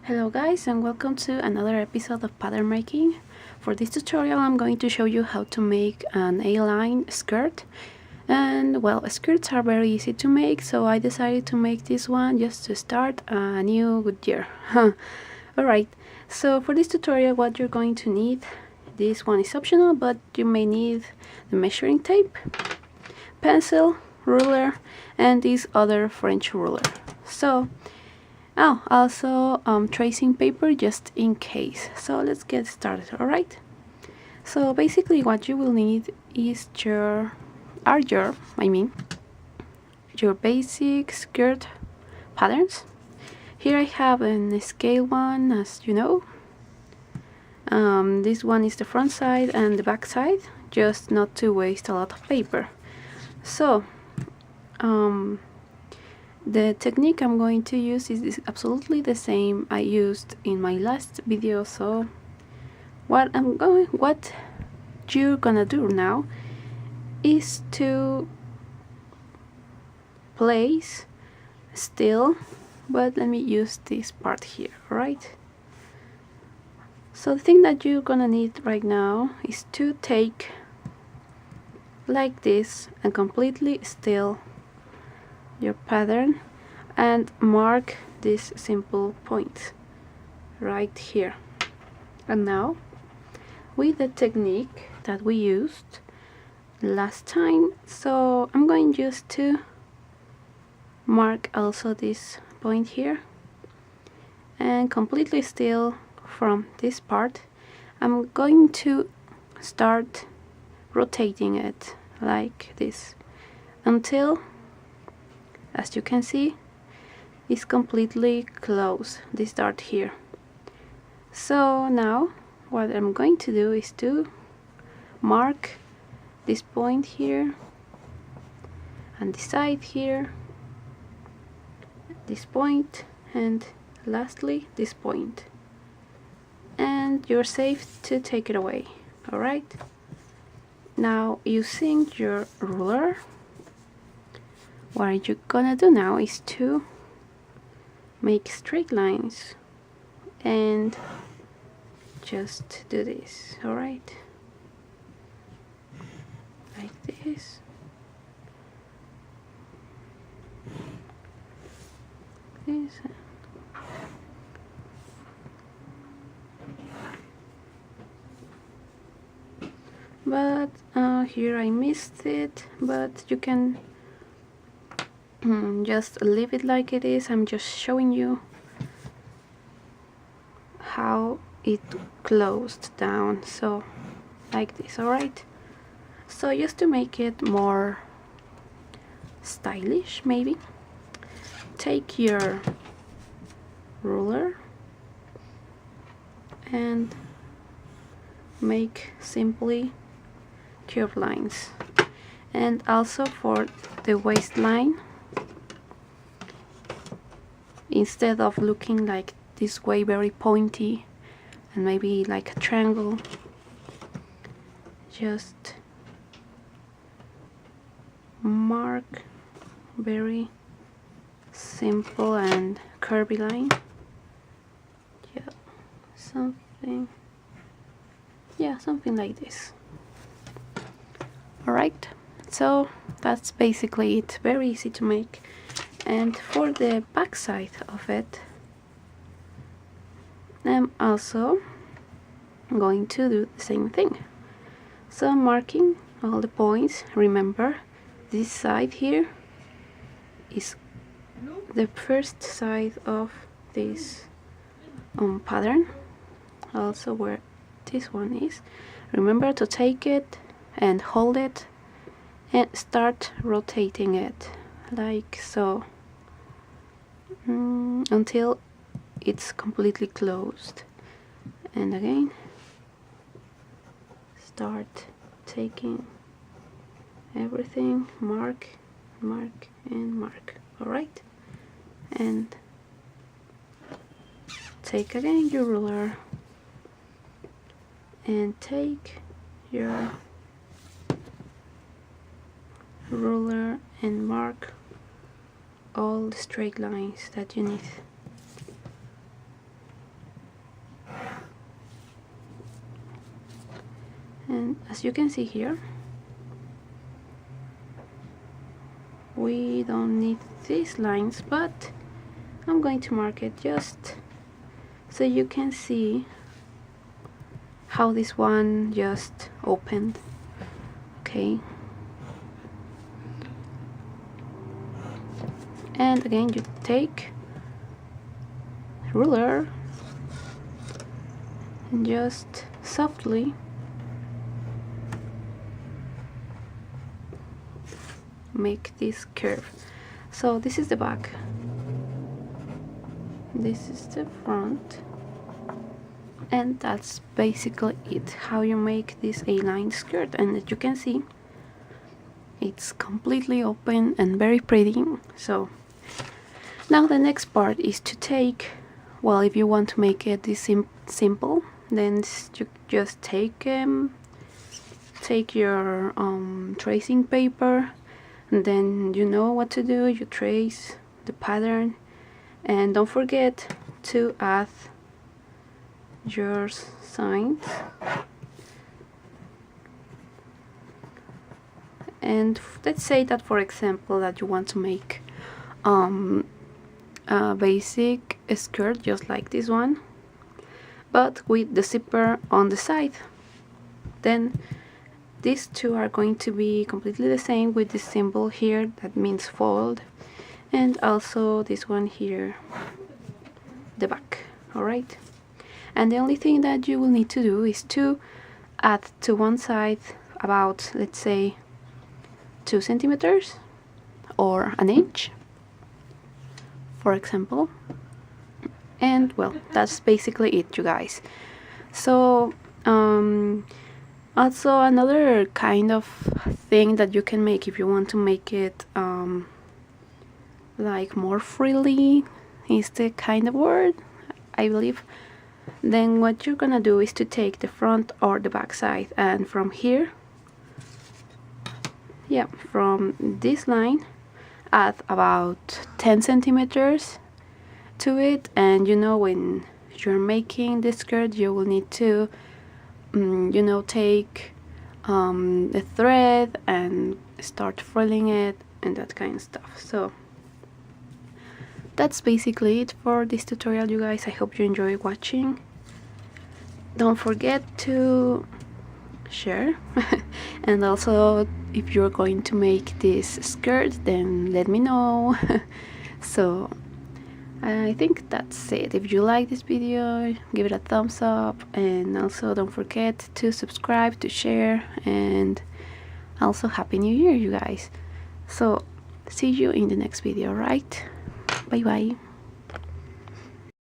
Hello guys, and welcome to another episode of pattern making. For this tutorial I'm going to show you how to make an A-line skirt. And well, skirts are very easy to make, so I decided to make this one just to start a new good year. Alright, so for this tutorial what you're going to need, this one is optional, but you may need the measuring tape, pencil, ruler, and this other French ruler. So also tracing paper just in case. So let's get started. Alright, so basically what you will need is your basic skirt patterns. Here I have an scale one, as you know. This one is the front side and the back side, just not to waste a lot of paper. So the technique I'm going to use is absolutely the same I used in my last video. So what you're gonna do now is to place still, but let me use this part here, right? So the thing that you're gonna need right now is to take like this and completely still your pattern and mark this simple point right here. And now with the technique that we used last time, so I'm going just to mark also this point here and completely still from this part. I'm going to start rotating it like this until, as you can see, it's completely closed, this dart here. So now what I'm going to do is to mark this point here and this side here, this point, and lastly this point, and you're safe to take it away. Alright, now using your ruler, what you're gonna do now is to make straight lines and just do this. Alright, like this. But here I missed it, but you can just leave it like it is. I'm just showing you how it closed down, so like this. Alright, so just to make it more stylish, maybe take your ruler and make simply curved lines. And also for the waistline, instead of looking like this way very pointy and maybe like a triangle, just mark very simple and curvy line. Something like this. Alright, so that's basically it. Very easy to make. And for the back side of it, I'm also going to do the same thing. So I'm marking all the points. Remember, this side here is the first side of this pattern, also where this one is. Remember to take it and hold it and start rotating it like so until it's completely closed. And again, start taking everything, mark, mark, and mark. Alright, and take again your ruler and take your ruler and mark all the straight lines that you need. And as you can see here, we don't need these lines, but I'm going to mark it just so you can see how this one just opened. Okay, and again you take ruler and just softly make this curve. So this is the back, this is the front, and that's basically it, how you make this A-line skirt. And as you can see, it's completely open and very pretty. So now the next part is to take, well, if you want to make it this simple, then you just take your tracing paper, and then you know what to do. You trace the pattern, and don't forget to add your signs. And let's say that, for example, that you want to make a basic skirt just like this one, but with the zipper on the side. Then these two are going to be completely the same with this symbol here that means fold, and also this one here, the back. Alright, and the only thing that you will need to do is to add to one side about, let's say, 2 centimeters or an inch, for example. And well, that's basically it, you guys. So also another kind of thing that you can make if you want to make it like more freely is the kind of word, I believe. Then what you're gonna do is to take the front or the back side, and from here, yeah, from this line, add about 10 centimeters to it. And you know, when you're making this skirt, you will need to you know, take the thread and start frilling it and that kind of stuff. So that's basically it for this tutorial, you guys. I hope you enjoy watching. Don't forget to share and also, if you're going to make this skirt, then let me know. So I think that's it. If you like this video, give it a thumbs up, and also don't forget to subscribe, to share, and also Happy New Year, you guys. So see you in the next video, right? Bye bye.